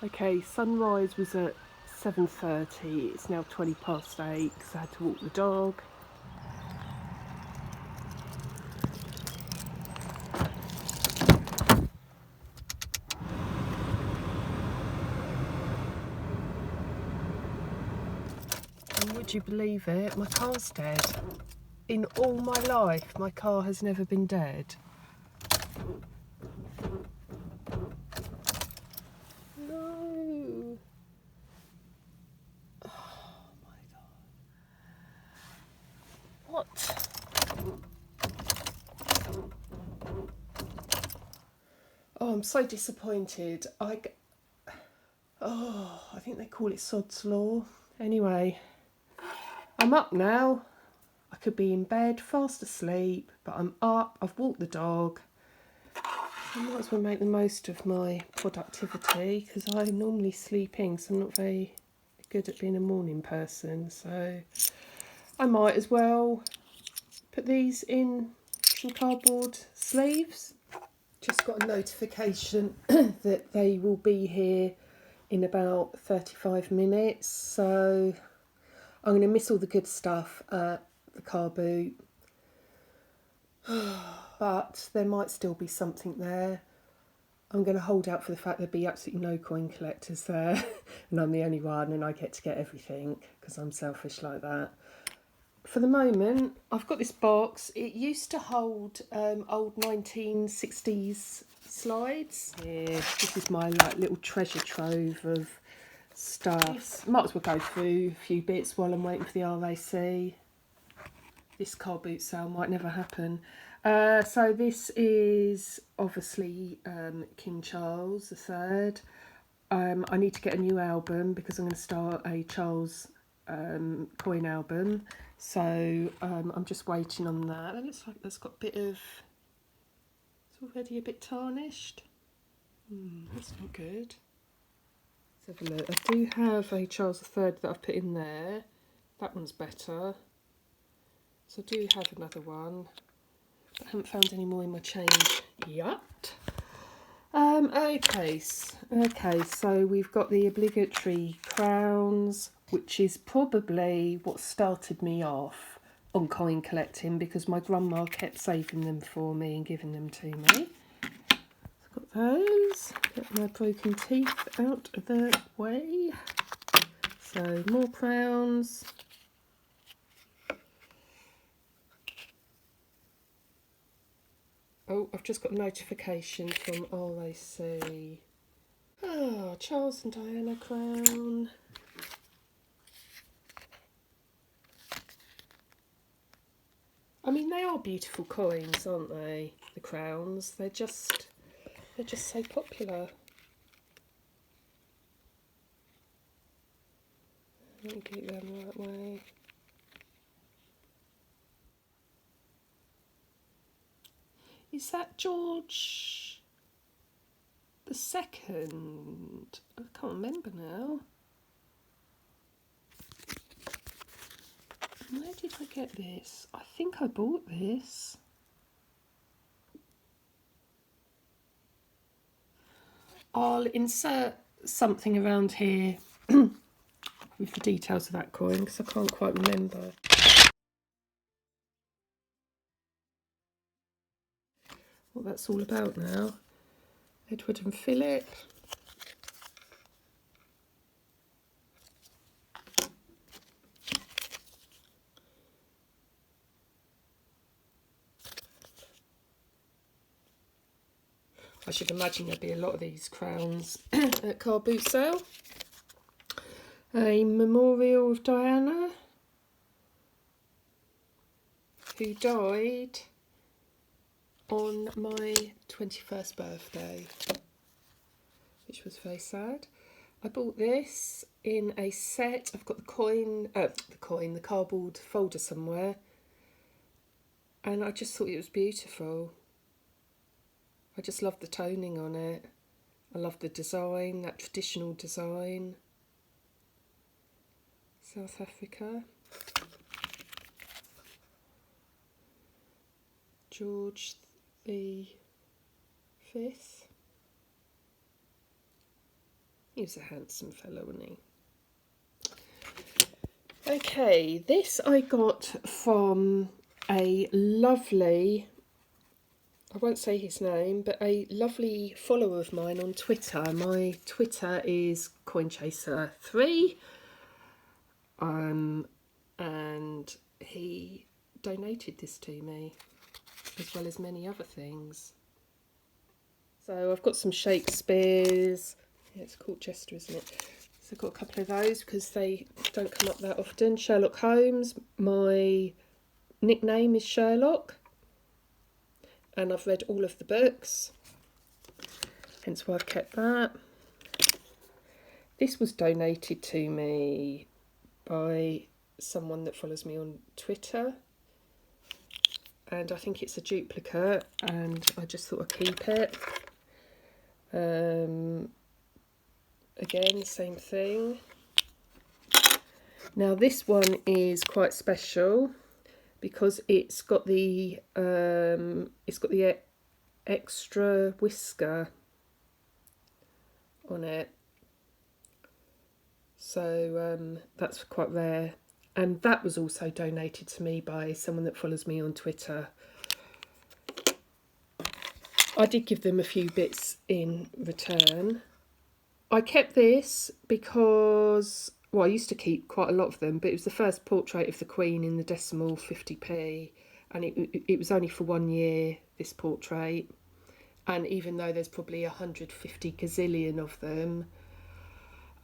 Okay, sunrise was at 7:30. It's now 8:20 because I had to walk the dog. And would you believe it? My car's dead. In all my life, my car has never been dead. No. Oh my God. What? Oh, I'm so disappointed. I think they call it sod's law. Anyway, I'm up now. I could be in bed, fast asleep, but I'm up. I've walked the dog. I might as well make the most of my productivity because I normally sleep in, so I'm not very good at being a morning person. So I might as well put these in some cardboard sleeves. Just got a notification that they will be here in about 35 minutes, so I'm going to miss all the good stuff at the car boot, but there might still be something there. I'm going to hold out for the fact there'd be absolutely no coin collectors there and I'm the only one and I get to get everything because I'm selfish like that. For the moment, I've got this box. It used to hold old 1960s slides. Yeah, this is my little treasure trove of stuff. Might as well go through a few bits while I'm waiting for the RAC. This car boot sale might never happen. So this is obviously King Charles III. I need to get a new album because I'm going to start a Charles coin album. So I'm just waiting on that. It looks like that's got a bit of... It's already a bit tarnished. That's not good. Let's have a look. I do have a Charles III that I've put in there. That one's better. So I do have another one. But I haven't found any more in my change yet. Okay, so we've got the obligatory crowns, which is probably what started me off on coin collecting because my grandma kept saving them for me and giving them to me. I've got those. Get my broken teeth out of the way. So more crowns. Oh, I've just got a notification from RAC. Ah, Charles and Diana crown. I mean, they are beautiful coins, aren't they? The crowns. They're just so popular. Let me get them the right way. Is that George the Second? I can't remember now. Where did I get this? I think I bought this. I'll insert something around here with the details of that coin because I can't quite remember. What that's all about now. Edward and Philip. I should imagine there'd be a lot of these crowns at car boot sale. A memorial of Diana, who died on my 21st birthday, which was very sad. I bought this in a set. I've got the cardboard folder somewhere, and I just thought it was beautiful. I just love the toning on it. I love the design, that traditional design. South Africa. George the 5th. He was a handsome fellow, wasn't he? Okay, this I got from a lovely, I won't say his name, but a lovely follower of mine on Twitter. My Twitter is CoinChaser3, and he donated this to me, as well as many other things. So I've got some Shakespeare's. Yeah, it's called Jester, isn't it? So I've got a couple of those because they don't come up that often. Sherlock Holmes. My nickname is Sherlock, and I've read all of the books, hence why I've kept that. This was donated to me by someone that follows me on Twitter, and I think it's a duplicate, and I just thought I'd keep it. Again, same thing. Now this one is quite special because it's got the extra whisker on it, so that's quite rare, and that was also donated to me by someone that follows me on Twitter. I did give them a few bits in return. I kept this because, well, I used to keep quite a lot of them, but it was the first portrait of the Queen in the decimal 50p, and it was only for 1 year, this portrait. And even though there's probably 150 gazillion of them,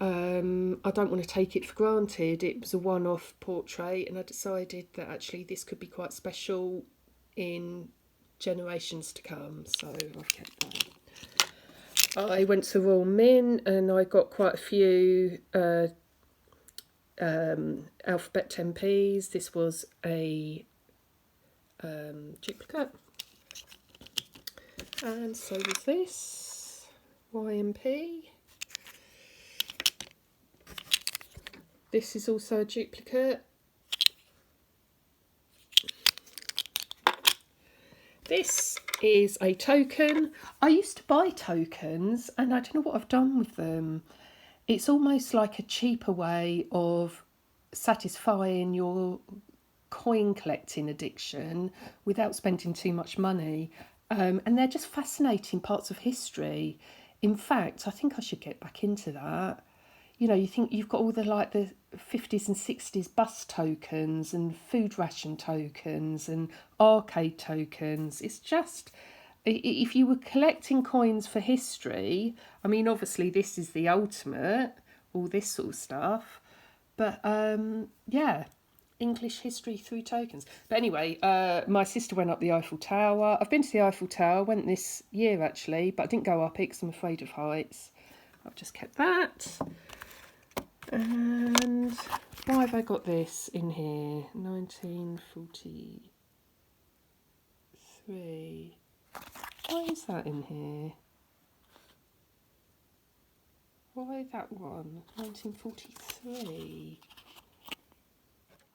I don't want to take it for granted. It was a one-off portrait, and I decided that actually this could be quite special in generations to come, so I've kept that. I went to Royal Mint and I got quite a few alphabet 10p's. This was a duplicate, and so was this YMP. This is also a duplicate. This is a token. I used to buy tokens and I don't know what I've done with them. It's almost like a cheaper way of satisfying your coin collecting addiction without spending too much money. And they're just fascinating parts of history. In fact, I think I should get back into that. You know, you think you've got all the 50s and 60s bus tokens and food ration tokens and arcade tokens. It's just, if you were collecting coins for history, I mean, obviously this is the ultimate, all this sort of stuff. But yeah, English history through tokens. But anyway, my sister went up the Eiffel Tower. I've been to the Eiffel Tower, went this year actually, but I didn't go up it because I'm afraid of heights. I've just kept that. And why have I got this in here? 1943. Why is that in here? Why that one? 1943.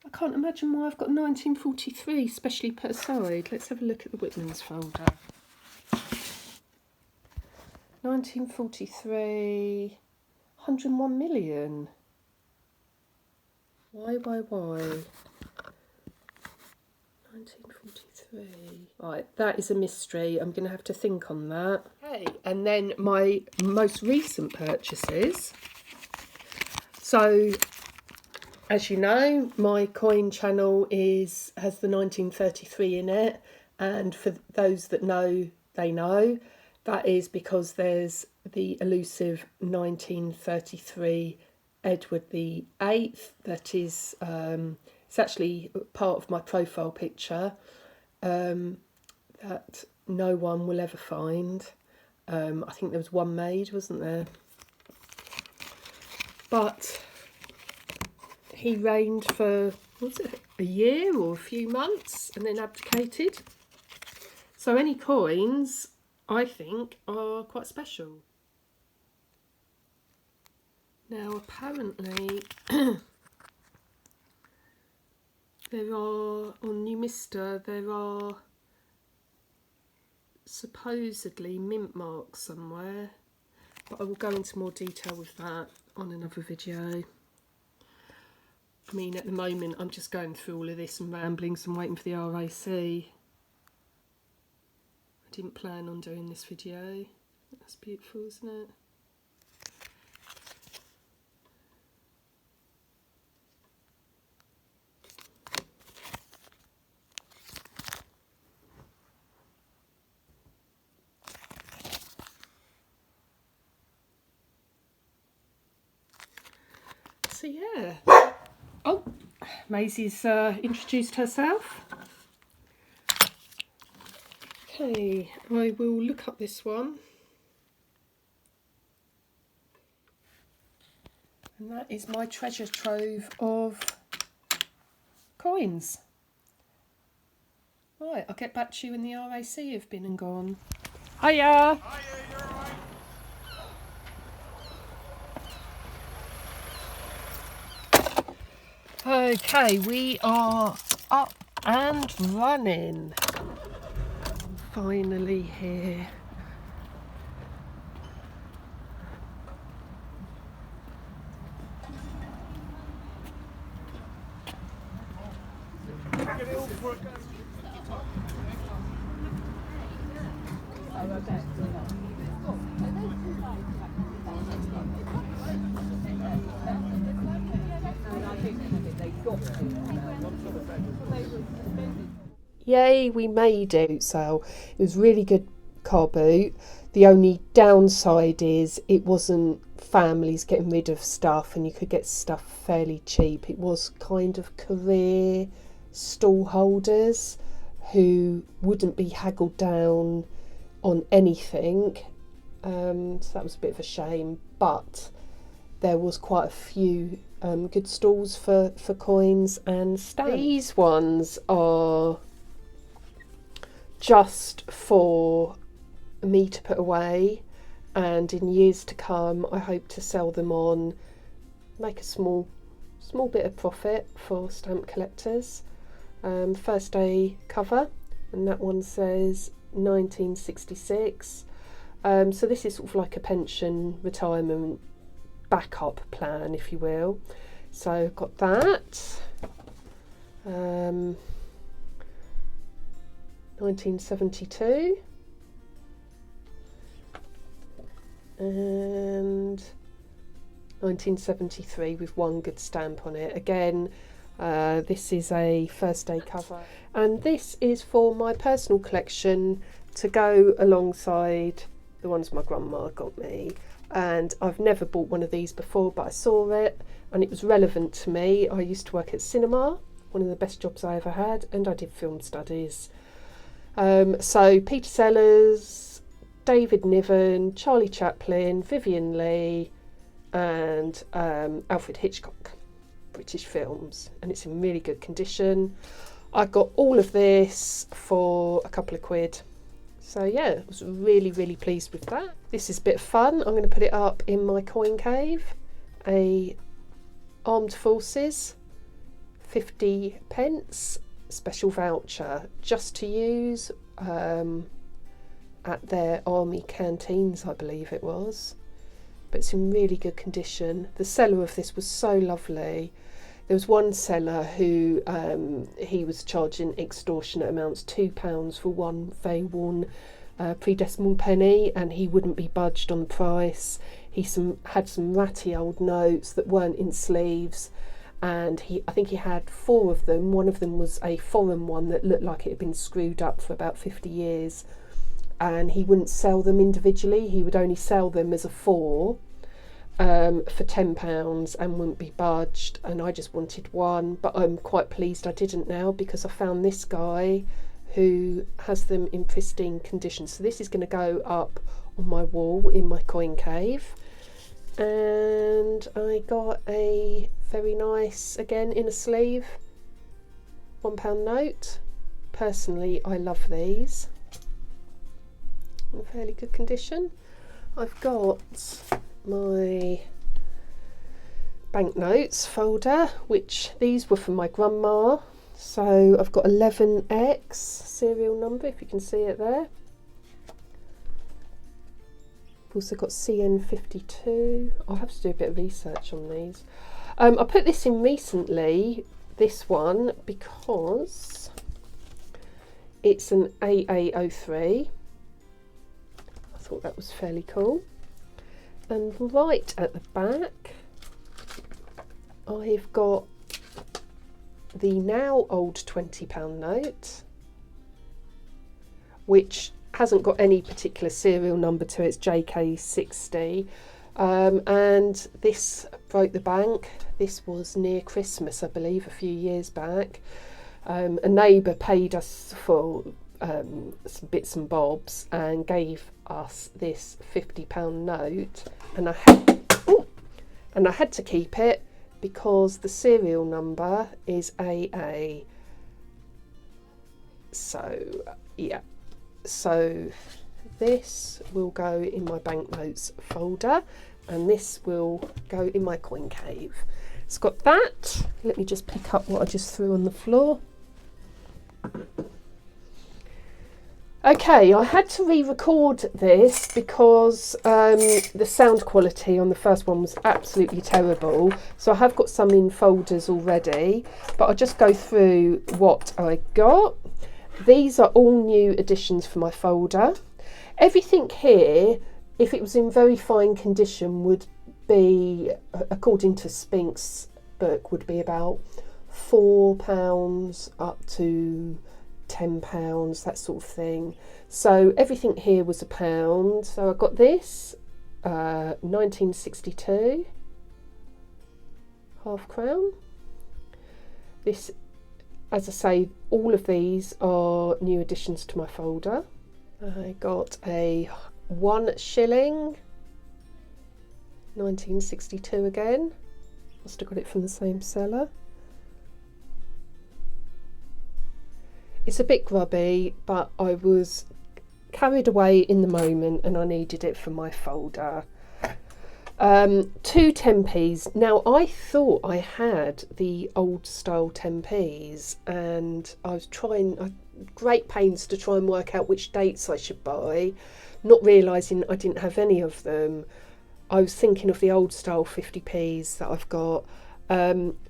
I can't imagine why I've got 1943 specially put aside. Let's have a look at the Whitman's folder. 1943. 101 million. Why? 1943. Right, that is a mystery. I'm going to have to think on that. Okay, and then my most recent purchases. So, as you know, my coin channel has the 1933 in it, and for those that know, they know. That is because there's the elusive 1933 Edward VIII that is, it's actually part of my profile picture that no one will ever find. I think there was one made, wasn't there? But he reigned for, what was it, a year or a few months and then abdicated. So any coins, I think, are quite special. Now, apparently, there are, on Numista, there are supposedly mint marks somewhere. but I will go into more detail with that on another video. I mean, at the moment I'm just going through all of this and ramblings and waiting for the RAC. I didn't plan on doing this video. That's beautiful, isn't it? So yeah. Oh, Maisie's introduced herself. Okay, I will look up this one. And that is my treasure trove of coins. Right, I'll get back to you when the RAC have been and gone. Hiya! Hiya, you're alright? Okay, we are up and running. Finally here. Yay, we made it. So it was really good car boot. The only downside is it wasn't families getting rid of stuff and you could get stuff fairly cheap. It was kind of career stall holders who wouldn't be haggled down on anything. So that was a bit of a shame, but there was quite a few good stalls for coins and stamps. These ones are just for me to put away, and in years to come I hope to sell them on, make a small bit of profit for stamp collectors. First day cover, and that one says 1966. So this is sort of like a pension retirement backup plan, if you will. So I've got that. 1972 and 1973 with one good stamp on it. Again, this is a first day cover, and this is for my personal collection to go alongside the ones my grandma got me. And I've never bought one of these before, but I saw it and it was relevant to me. I used to work at cinema, one of the best jobs I ever had, and I did film studies. So Peter Sellers, David Niven, Charlie Chaplin, Vivian Leigh and Alfred Hitchcock, British films, and it's in really good condition. I got all of this for a couple of quid. So yeah, I was really pleased with that. This is a bit of fun. I'm going to put it up in my coin cave. A Armed Forces 50 pence special voucher just to use at their army canteens, I believe it was. But it's in really good condition. The seller of this was so lovely. There was one seller who he was charging extortionate amounts, £2 for one very worn pre-decimal penny, and he wouldn't be budged on the price. He had some ratty old notes that weren't in sleeves, and I think he had 4 of them. One of them was a foreign one that looked like it had been screwed up for about 50 years, and he wouldn't sell them individually. He would only sell them as a 4 for £10 and wouldn't be budged, and I just wanted one, but I'm quite pleased I didn't now, because I found this guy who has them in pristine condition. So this is going to go up on my wall in my coin cave. And I got a very nice, again in a sleeve, £1 note. Personally, I love these, in fairly good condition. I've got my banknotes folder, which these were from my grandma. So I've got 11X serial number, if you can see it there. I've also got CN52. I'll have to do a bit of research on these. I put this in recently, this one, because it's an AA03. I thought that was fairly cool. And right at the back, I've got the now old £20 note, which hasn't got any particular serial number to it. It's JK60. And this broke the bank. This was near Christmas, I believe, a few years back. A neighbour paid us for some bits and bobs and gave us this £50 note, and I had to keep it because the serial number is AA. So yeah, so this will go in my banknotes folder, and this will go in my coin cave. It's got that. Let me just pick up what I just threw on the floor. Okay, I had to re-record this because the sound quality on the first one was absolutely terrible. So I have got some in folders already, but I'll just go through what I got. These are all new additions for my folder. Everything here, if it was in very fine condition, would be, according to Spink's book, would be about £4 up to £10, that sort of thing. So everything here was £1. So I got this 1962 £0.50. This, as I say, all of these are new additions to my folder. I got a 1 shilling 1962 again. Must have got it from the same seller. It's a bit grubby, but I was carried away in the moment and I needed it for my folder. 2 10p's. Now, I thought I had the old style 10p's, and I was trying great pains to try and work out which dates I should buy, not realising I didn't have any of them. I was thinking of the old style 50p's that I've got.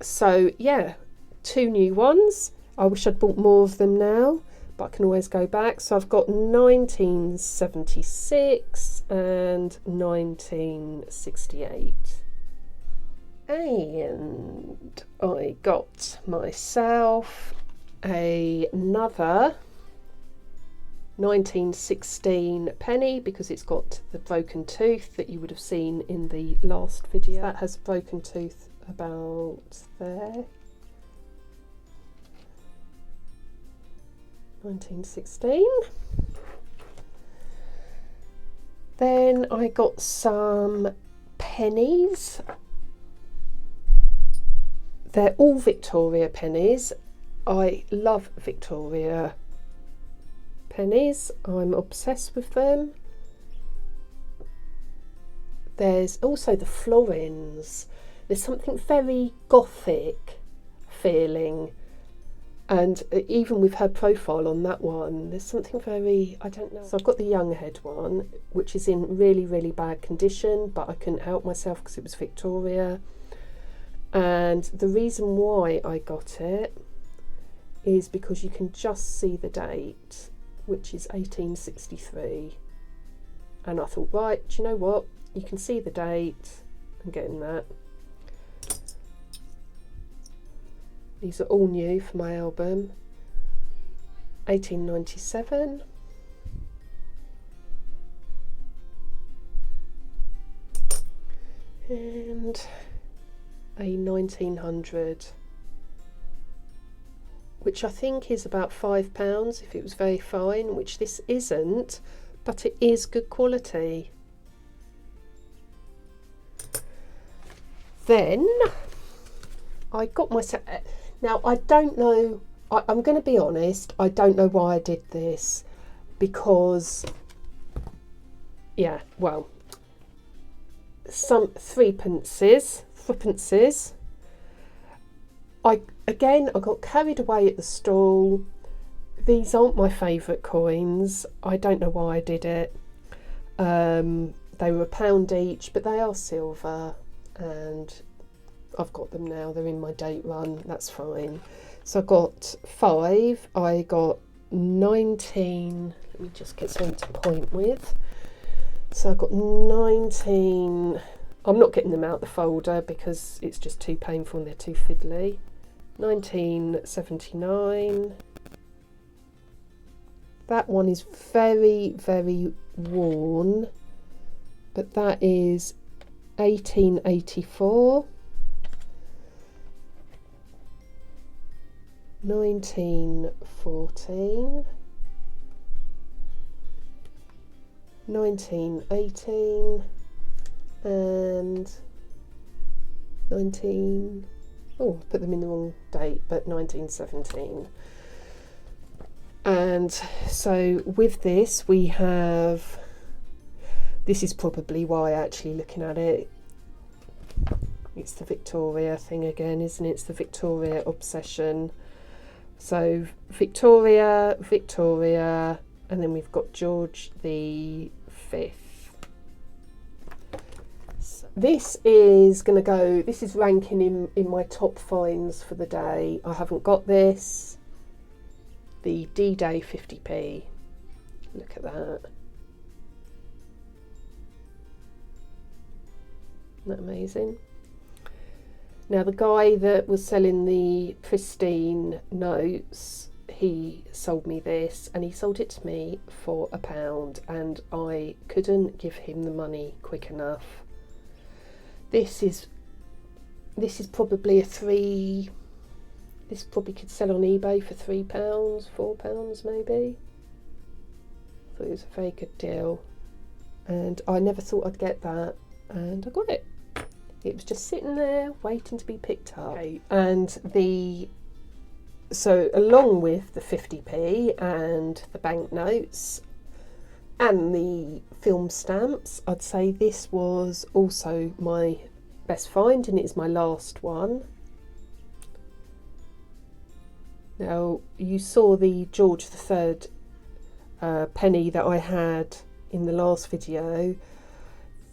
So yeah, 2 new ones. I wish I'd bought more of them now, but I can always go back. So I've got 1976 and 1968. And I got myself another 1916 penny, because it's got the broken tooth that you would have seen in the last video. That has a broken tooth about there. 1916. Then I got some pennies. They're all Victoria pennies. I love Victoria pennies. I'm obsessed with them. There's also the florins. There's something very gothic feeling. And even with her profile on that one, there's something very, I don't know. So I've got the young head one, which is in really, really bad condition, but I couldn't help myself because it was Victoria. And the reason why I got it is because you can just see the date, which is 1863. And I thought, right, do you know what? You can see the date. I'm getting that. These are all new for my album. 1897. And a 1900, which I think is about £5 if it was very fine, which this isn't, but it is good quality. Then I got myself, now I don't know, I'm going to be honest, I don't know why I did this, because, yeah, well, some threepences. I got carried away at the stall. These aren't my favourite coins. I don't know why I did it. They were £1 each, but they are silver, and I've got them now. They're in my date run, that's fine. So I got 5. I got 19, let me just get something to point with. So I got 19, I'm not getting them out the folder because it's just too painful and they're too fiddly. 1979. That one is very, very worn, but that is 1884. 1914. 1918 and 19, oh, put them in the wrong date, but 1917. And so with this we have, this is probably why actually looking at it, it's the Victoria thing again, isn't it? It's the Victoria obsession. So Victoria, Victoria, and then we've got George the 5th. So this is going to go, this is ranking in my top finds for the day. I haven't got this. The D-Day 50p. Look at that. Isn't that amazing? Now the guy that was selling the pristine notes, he sold me this, and he sold it to me for £1, and I couldn't give him the money quick enough. This is probably a 3. This probably could sell on eBay for £3, £4 maybe. I thought it was a very good deal, and I never thought I'd get that, and I got it. It was just sitting there waiting to be picked up. Okay. And so along with the 50p and the banknotes and the film stamps, I'd say this was also my best find, and it's my last one. Now, you saw the George III penny that I had in the last video.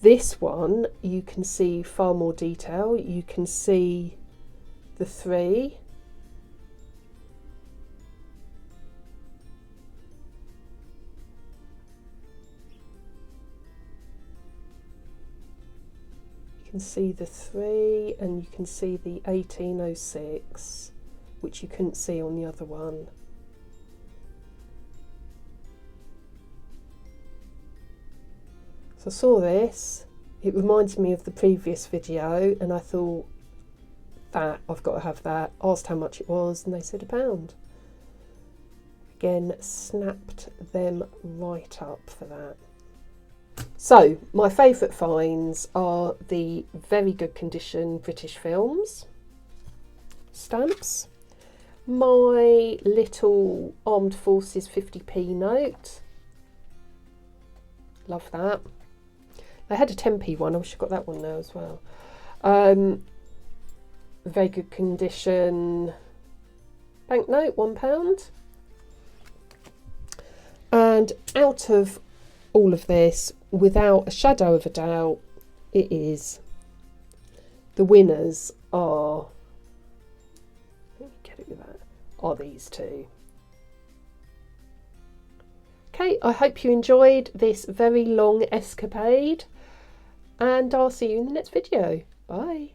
This one, you can see far more detail. You can see the 3. You can see the 3, and you can see the 1806. Which you couldn't see on the other one. So I saw this, it reminds me of the previous video, and I thought, that, I've got to have that. Asked how much it was, and they said £1. Again, snapped them right up for that. So, my favourite finds are the very good condition British Films stamps. My little Armed Forces 50p note. Love that. They had a 10p one. I wish I got that one now as well. Very good condition banknote, £1. And out of all of this, without a shadow of a doubt, it is. The winners are, let me get it with that, are these two. Okay, I hope you enjoyed this very long escapade, and I'll see you in the next video. Bye.